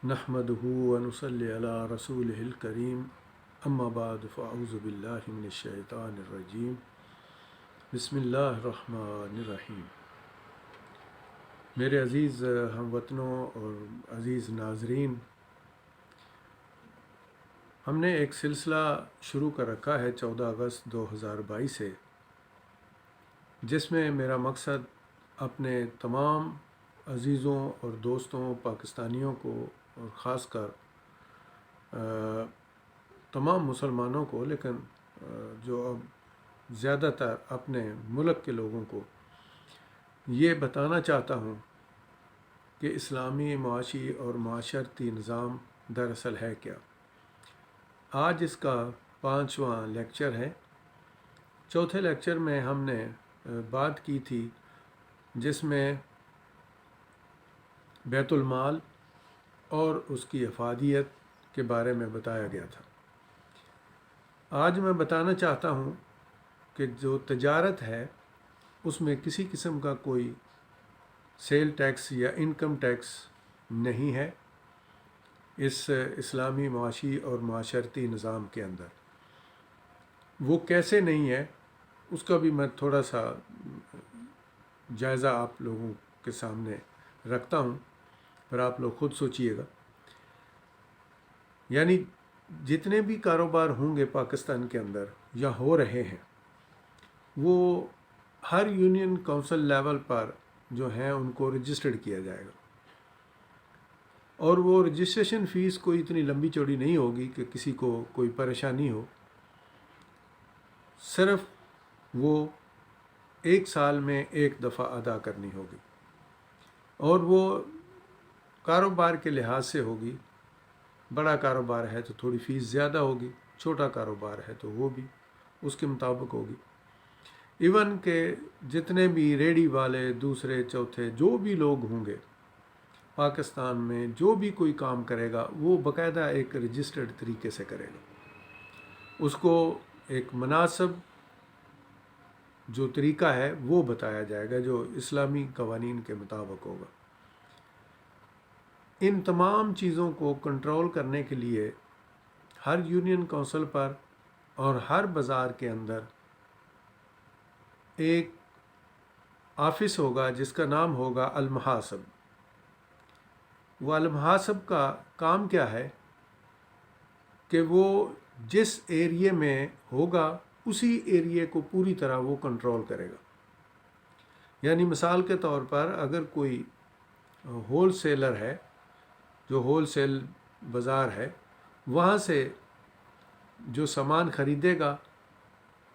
نحمدہ ونصلی علی رسولہ الکریم اما بعد فاعوذ باللہ من الشیطان الرجیم بسم اللہ الرحمن الرحیم۔ میرے عزیز ہم وطنوں اور عزیز ناظرین، ہم نے ایک سلسلہ شروع کر رکھا ہے 14 اگست 2022 سے، جس میں میرا مقصد اپنے تمام عزیزوں اور دوستوں پاکستانیوں کو اور خاص کر تمام مسلمانوں کو، لیکن جو اب زیادہ تر اپنے ملک کے لوگوں کو یہ بتانا چاہتا ہوں کہ اسلامی معاشی اور معاشرتی نظام دراصل ہے کیا۔ آج اس کا 5واں لیکچر ہے۔ چوتھے لیکچر میں ہم نے بات کی تھی جس میں بیت المال اور اس کی افادیت کے بارے میں بتایا گیا تھا۔ آج میں بتانا چاہتا ہوں کہ جو تجارت ہے اس میں کسی قسم کا کوئی سیل ٹیکس یا انکم ٹیکس نہیں ہے اس اسلامی معاشی اور معاشرتی نظام کے اندر۔ وہ کیسے نہیں ہے اس کا بھی میں تھوڑا سا جائزہ آپ لوگوں کے سامنے رکھتا ہوں، پر آپ لوگ خود سوچئے گا۔ یعنی جتنے بھی کاروبار ہوں گے پاکستان کے اندر یا ہو رہے ہیں، وہ ہر یونین کونسل لیول پر جو ہیں ان کو رجسٹرڈ کیا جائے گا، اور وہ رجسٹریشن فیس کوئی اتنی لمبی چوڑی نہیں ہوگی کہ کسی کو کوئی پریشانی ہو۔ صرف وہ 1 سال میں 1 دفعہ ادا کرنی ہوگی، اور وہ کاروبار کے لحاظ سے ہوگی۔ بڑا کاروبار ہے تو تھوڑی فیس زیادہ ہوگی، چھوٹا کاروبار ہے تو وہ بھی اس کے مطابق ہوگی۔ ایون کہ جتنے بھی ریڑھی والے دوسرے چوتھے جو بھی لوگ ہوں گے پاکستان میں، جو بھی کوئی کام کرے گا وہ باقاعدہ ایک رجسٹرڈ طریقے سے کرے گا۔ اس کو ایک مناسب جو طریقہ ہے وہ بتایا جائے گا جو اسلامی قوانین کے مطابق ہوگا۔ ان تمام چیزوں کو کنٹرول کرنے کے لیے ہر یونین کونسل پر اور ہر بازار کے اندر ایک آفس ہوگا جس کا نام ہوگا المحاسب۔ وہ المحاسب کا کام کیا ہے کہ وہ جس ایریے میں ہوگا اسی ایریے کو پوری طرح وہ کنٹرول کرے گا۔ یعنی مثال کے طور پر اگر کوئی ہول سیلر ہے جو ہول سیل بازار ہے، وہاں سے جو سامان خریدے گا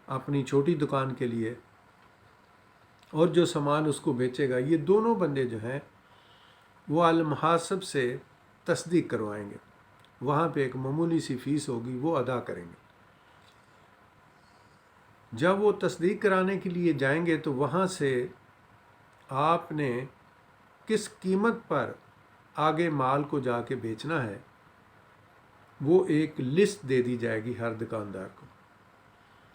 اپنی چھوٹی دکان کے لیے اور جو سامان اس کو بیچے گا، یہ دونوں بندے جو ہیں وہ المحاسب سے تصدیق کروائیں گے۔ وہاں پہ ایک معمولی سی فیس ہوگی، وہ ادا کریں گے۔ جب وہ تصدیق کرانے کے لیے جائیں گے تو وہاں سے آپ نے کس قیمت پر آگے مال کو جا کے بیچنا ہے وہ ایک لسٹ دے دی جائے گی ہر دکاندار کو،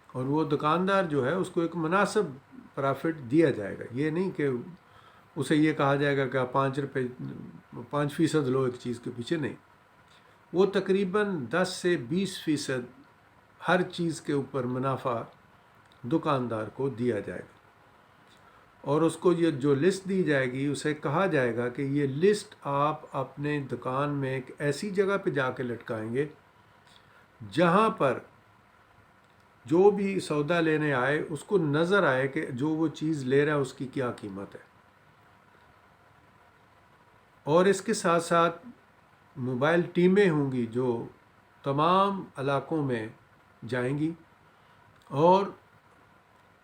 اور وہ دکاندار جو ہے اس کو ایک مناسب پرافٹ دیا جائے گا۔ یہ نہیں کہ اسے یہ کہا جائے گا کہ آپ 5% لو ایک چیز کے پیچھے، نہیں، وہ تقریباً 10 سے 20% ہر چیز کے اوپر منافع دکاندار کو دیا جائے گا، اور اس کو یہ جو لسٹ دی جائے گی اسے کہا جائے گا کہ یہ لسٹ آپ اپنے دکان میں ایک ایسی جگہ پہ جا کے لٹکائیں گے جہاں پر جو بھی سودا لینے آئے اس کو نظر آئے کہ جو وہ چیز لے رہا ہے اس کی کیا قیمت ہے۔ اور اس کے ساتھ ساتھ موبائل ٹیمیں ہوں گی جو تمام علاقوں میں جائیں گی اور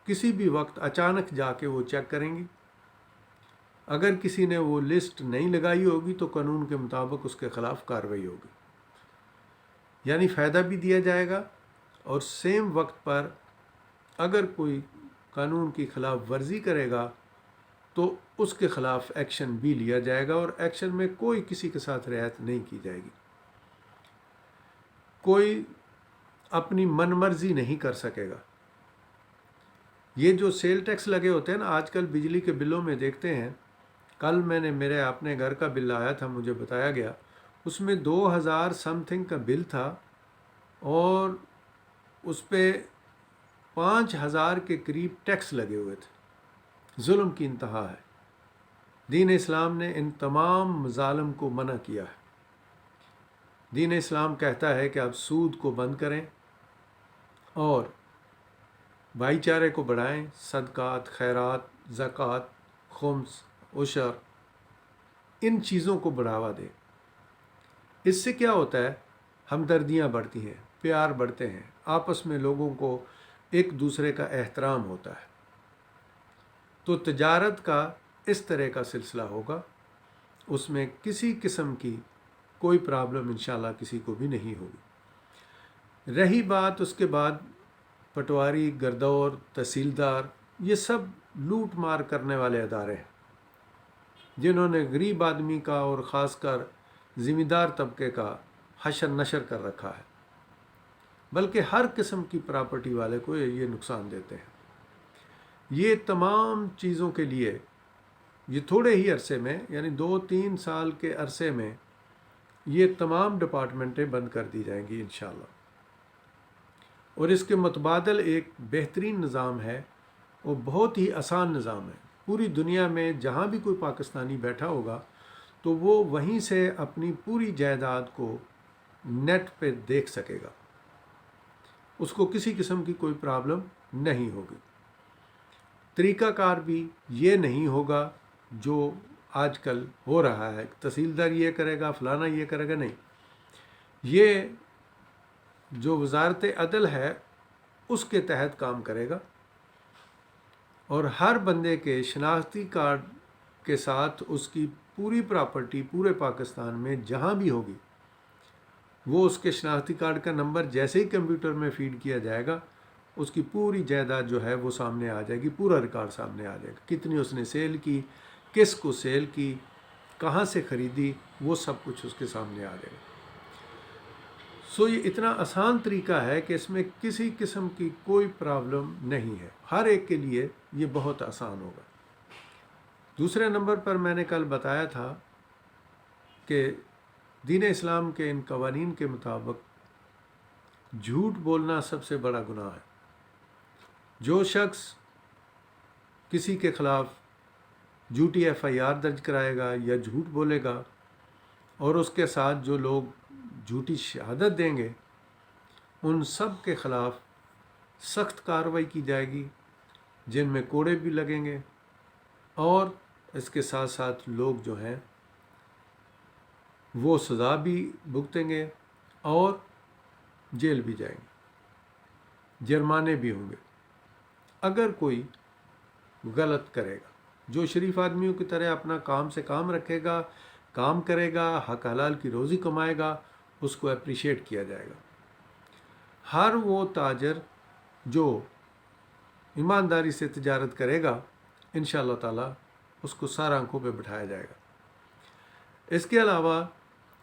کسی بھی وقت اچانک جا کے وہ چیک کریں گی۔ اگر کسی نے وہ لسٹ نہیں لگائی ہوگی تو قانون کے مطابق اس کے خلاف کارروائی ہوگی۔ یعنی فائدہ بھی دیا جائے گا، اور سیم وقت پر اگر کوئی قانون کی خلاف ورزی کرے گا تو اس کے خلاف ایکشن بھی لیا جائے گا، اور ایکشن میں کوئی کسی کے ساتھ رعایت نہیں کی جائے گی۔ کوئی اپنی من مرضی نہیں کر سکے گا۔ یہ جو سیل ٹیکس لگے ہوتے ہیں نا، آج کل بجلی کے بلوں میں دیکھتے ہیں، کل میں نے میرے اپنے گھر کا بل آیا تھا، مجھے بتایا گیا اس میں 2000 سم تھنگ کا بل تھا اور اس پہ 5000 کے قریب ٹیکس لگے ہوئے تھے. ظلم کی انتہا ہے. دین اسلام نے ان تمام مظالم کو منع کیا ہے. دین اسلام کہتا ہے کہ آپ سود کو بند کریں اور بھائی چارے کو بڑھائیں، صدقات، خیرات، زکوٰۃ، خمس، عشر، ان چیزوں کو بڑھاوا دیں. اس سے کیا ہوتا ہے؟ ہمدردیاں بڑھتی ہیں، پیار بڑھتے ہیں، آپس میں لوگوں کو ایک دوسرے کا احترام ہوتا ہے. تو تجارت کا اس طرح کا سلسلہ ہوگا، اس میں کسی قسم کی کوئی پرابلم انشاءاللہ کسی کو بھی نہیں ہوگی. رہی بات اس کے بعد پٹواری، گردور، تحصیلدار، یہ سب لوٹ مار کرنے والے ادارے ہیں جنہوں نے غریب آدمی کا اور خاص کر زمیندار طبقے کا حشر نشر کر رکھا ہے، بلکہ ہر قسم کی پراپرٹی والے کو یہ نقصان دیتے ہیں. یہ تمام چیزوں کے لیے یہ تھوڑے ہی عرصے میں، یعنی 2-3 سال کے عرصے میں، یہ تمام ڈپارٹمنٹیں بند کر دی جائیں گی انشاءاللہ. اور اس کے متبادل ایک بہترین نظام ہے، وہ بہت ہی آسان نظام ہے. پوری دنیا میں جہاں بھی کوئی پاکستانی بیٹھا ہوگا تو وہ وہیں سے اپنی پوری جائیداد کو نیٹ پہ دیکھ سکے گا، اس کو کسی قسم کی کوئی پرابلم نہیں ہوگی. طریقہ کار بھی یہ نہیں ہوگا جو آج کل ہو رہا ہے، تحصیلدار یہ کرے گا، فلانا یہ کرے گا. نہیں، یہ جو وزارت عدل ہے اس کے تحت کام کرے گا اور ہر بندے کے شناختی کارڈ کے ساتھ اس کی پوری پراپرٹی پورے پاکستان میں جہاں بھی ہوگی، وہ اس کے شناختی کارڈ کا نمبر جیسے ہی کمپیوٹر میں فیڈ کیا جائے گا، اس کی پوری جائیداد جو ہے وہ سامنے آ جائے گی، پورا ریکارڈ سامنے آ جائے گا. کتنی اس نے سیل کی، کس کو سیل کی، کہاں سے خریدی، وہ سب کچھ اس کے سامنے آ جائے گا. یہ اتنا آسان طریقہ ہے کہ اس میں کسی قسم کی کوئی پرابلم نہیں ہے، ہر ایک کے لیے یہ بہت آسان ہوگا. دوسرے نمبر پر میں نے کل بتایا تھا کہ دین اسلام کے ان قوانین کے مطابق جھوٹ بولنا سب سے بڑا گناہ ہے. جو شخص کسی کے خلاف جھوٹی FIR درج کرائے گا یا جھوٹ بولے گا اور اس کے ساتھ جو لوگ جھوٹی شہادت دیں گے، ان سب کے خلاف سخت کارروائی کی جائے گی، جن میں کوڑے بھی لگیں گے اور اس کے ساتھ ساتھ لوگ جو ہیں وہ سزا بھی بھگتیں گے اور جیل بھی جائیں گے، جرمانے بھی ہوں گے اگر کوئی غلط کرے گا. جو شریف آدمیوں کی طرح اپنا کام سے کام رکھے گا، کام کرے گا، حق حلال کی روزی کمائے گا، اس کو اپریشیٹ کیا جائے گا. ہر وہ تاجر جو ایمانداری سے تجارت کرے گا انشاءاللہ تعالی اس کو سر آنکھوں پہ بٹھایا جائے گا. اس کے علاوہ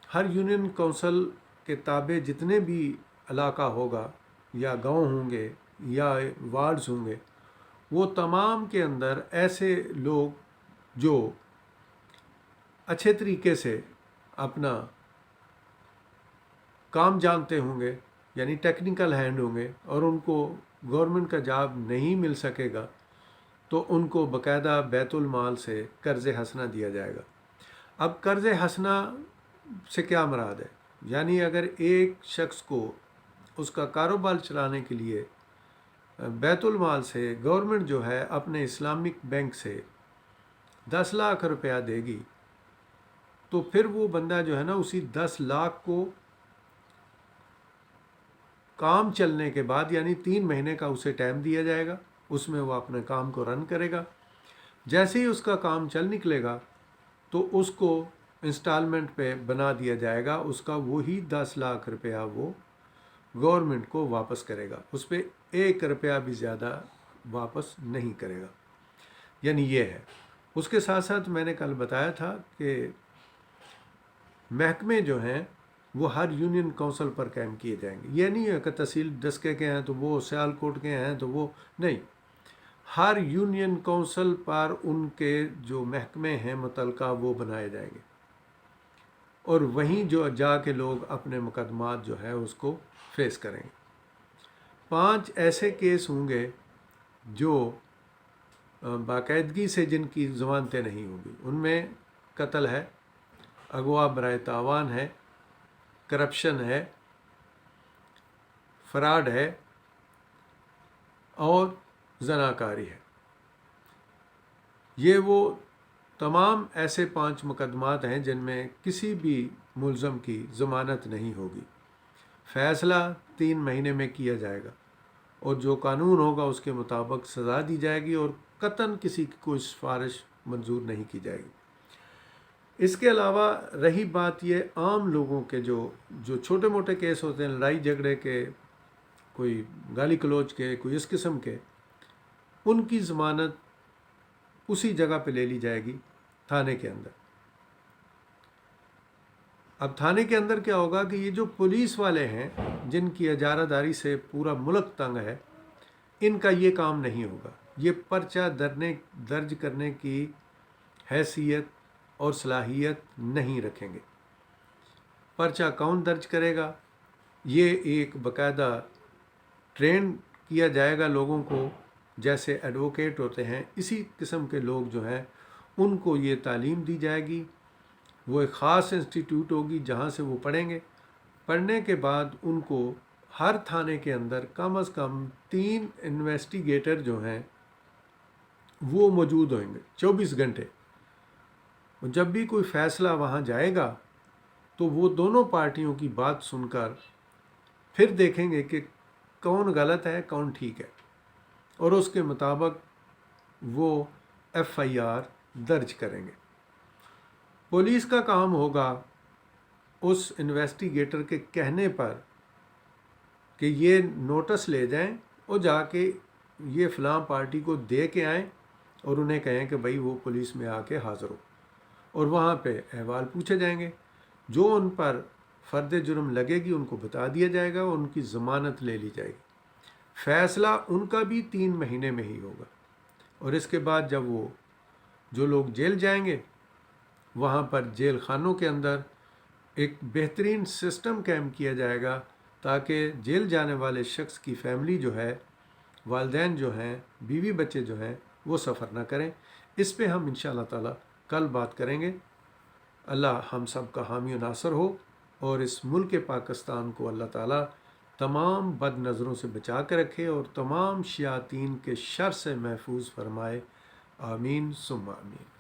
ہر یونین کونسل کے تابع جتنے بھی علاقہ ہوگا یا گاؤں ہوں گے یا وارڈز ہوں گے، وہ تمام کے اندر ایسے لوگ جو اچھے طریقے سے اپنا کام جانتے ہوں گے، یعنی ٹیکنیکل ہینڈ ہوں گے، اور ان کو گورنمنٹ کا جاب نہیں مل سکے گا تو ان کو باقاعدہ بیت المال سے قرض حسنہ دیا جائے گا. اب قرض حسنہ سے کیا مراد ہے؟ یعنی اگر ایک شخص کو اس کا کاروبار چلانے کے لیے بیت المال سے گورنمنٹ جو ہے اپنے اسلامک بینک سے 10 لاکھ روپیہ دے گی، تو پھر وہ بندہ جو ہے نا اسی 10 لاکھ کو کام چلنے کے بعد، یعنی 3 مہینے کا اسے ٹائم دیا جائے گا، اس میں وہ اپنے کام کو رن کرے گا. جیسے ہی اس کا کام چل نکلے گا تو اس کو انسٹالمنٹ پہ بنا دیا جائے گا، اس کا وہی 10 لاکھ روپیہ وہ گورنمنٹ کو واپس کرے گا، اس پہ 1 روپیہ بھی زیادہ واپس نہیں کرے گا. یعنی یہ ہے. اس کے ساتھ ساتھ میں نے کل بتایا تھا کہ محکمے جو ہیں وہ ہر یونین کونسل پر قائم کیے جائیں گے. یہ نہیں ہے کہ تحصیل ڈسکے کے ہیں تو وہ سیالکوٹ کے ہیں تو وہ نہیں، ہر یونین کونسل پر ان کے جو محکمے ہیں متعلقہ وہ بنائے جائیں گے. اور وہیں جو جا کے لوگ اپنے مقدمات جو ہے اس کو فیس کریں گے۔ 5 ایسے کیس ہوں گے جو باقاعدگی سے جن کی ضمانتیں نہیں ہوں گی، ان میں قتل ہے، اغوا برائے تاوان ہے، کرپشن ہے، فراڈ ہے اور زناکاری ہے۔ یہ وہ تمام ایسے 5 مقدمات ہیں جن میں کسی بھی ملزم کی ضمانت نہیں ہوگی۔ فیصلہ 3 مہینے میں کیا جائے گا اور جو قانون ہوگا اس کے مطابق سزا دی جائے گی اور قطعاً کسی کی کوئی سفارش منظور نہیں کی جائے گی۔ اس کے علاوہ رہی بات یہ عام لوگوں کے جو چھوٹے موٹے کیس ہوتے ہیں، لڑائی جھگڑے کے، کوئی گالی گلوچ کے، کوئی اس قسم کے، ان کی ضمانت اسی جگہ پہ لے لی جائے گی، تھانے کے اندر۔ اب تھانے کے اندر کیا ہوگا کہ یہ جو پولیس والے ہیں جن کی اجارہ داری سے پورا ملک تنگ ہے، ان کا یہ کام نہیں ہوگا۔ یہ پرچہ درج کرنے کی حیثیت اور صلاحیت نہیں رکھیں گے۔ پرچہ کون درج کرے گا؟ یہ ایک باقاعدہ ٹرین کیا جائے گا لوگوں کو، جیسے ایڈوکیٹ ہوتے ہیں اسی قسم کے لوگ جو ہیں ان کو یہ تعلیم دی جائے گی۔ وہ ایک خاص انسٹیٹیوٹ ہوگی جہاں سے وہ پڑھیں گے۔ پڑھنے کے بعد ان کو ہر تھانے کے اندر کم از کم 3 انویسٹیگیٹر جو ہیں وہ موجود ہوئیں گے 24 گھنٹے۔ جب بھی کوئی فیصلہ وہاں جائے گا تو وہ دونوں پارٹیوں کی بات سن کر پھر دیکھیں گے کہ کون غلط ہے کون ٹھیک ہے، اور اس کے مطابق وہ FIR درج کریں گے۔ پولیس کا کام ہوگا اس انویسٹیگیٹر کے کہنے پر کہ یہ نوٹس لے جائیں اور جا کے یہ فلاں پارٹی کو دے کے آئیں اور انہیں کہیں کہ بھائی وہ پولیس میں آ کے حاضر ہو، اور وہاں پہ احوال پوچھے جائیں گے۔ جو ان پر فرد جرم لگے گی ان کو بتا دیا جائے گا اور ان کی ضمانت لے لی جائے گی۔ فیصلہ ان کا بھی 3 مہینے میں ہی ہوگا، اور اس کے بعد جب وہ جو لوگ جیل جائیں گے وہاں پر جیل خانوں کے اندر ایک بہترین سسٹم قائم کیا جائے گا تاکہ جیل جانے والے شخص کی فیملی جو ہے، والدین جو ہیں، بیوی بچے جو ہیں، وہ سفر نہ کریں۔ اس پہ ہم انشاءاللہ تعالی کل بات کریں گے۔ اللہ ہم سب کا حامی و ناصر ہو، اور اس ملک پاکستان کو اللہ تعالی تمام بد نظروں سے بچا کے رکھے اور تمام شیاطین کے شر سے محفوظ فرمائے۔ آمین ثم آمین۔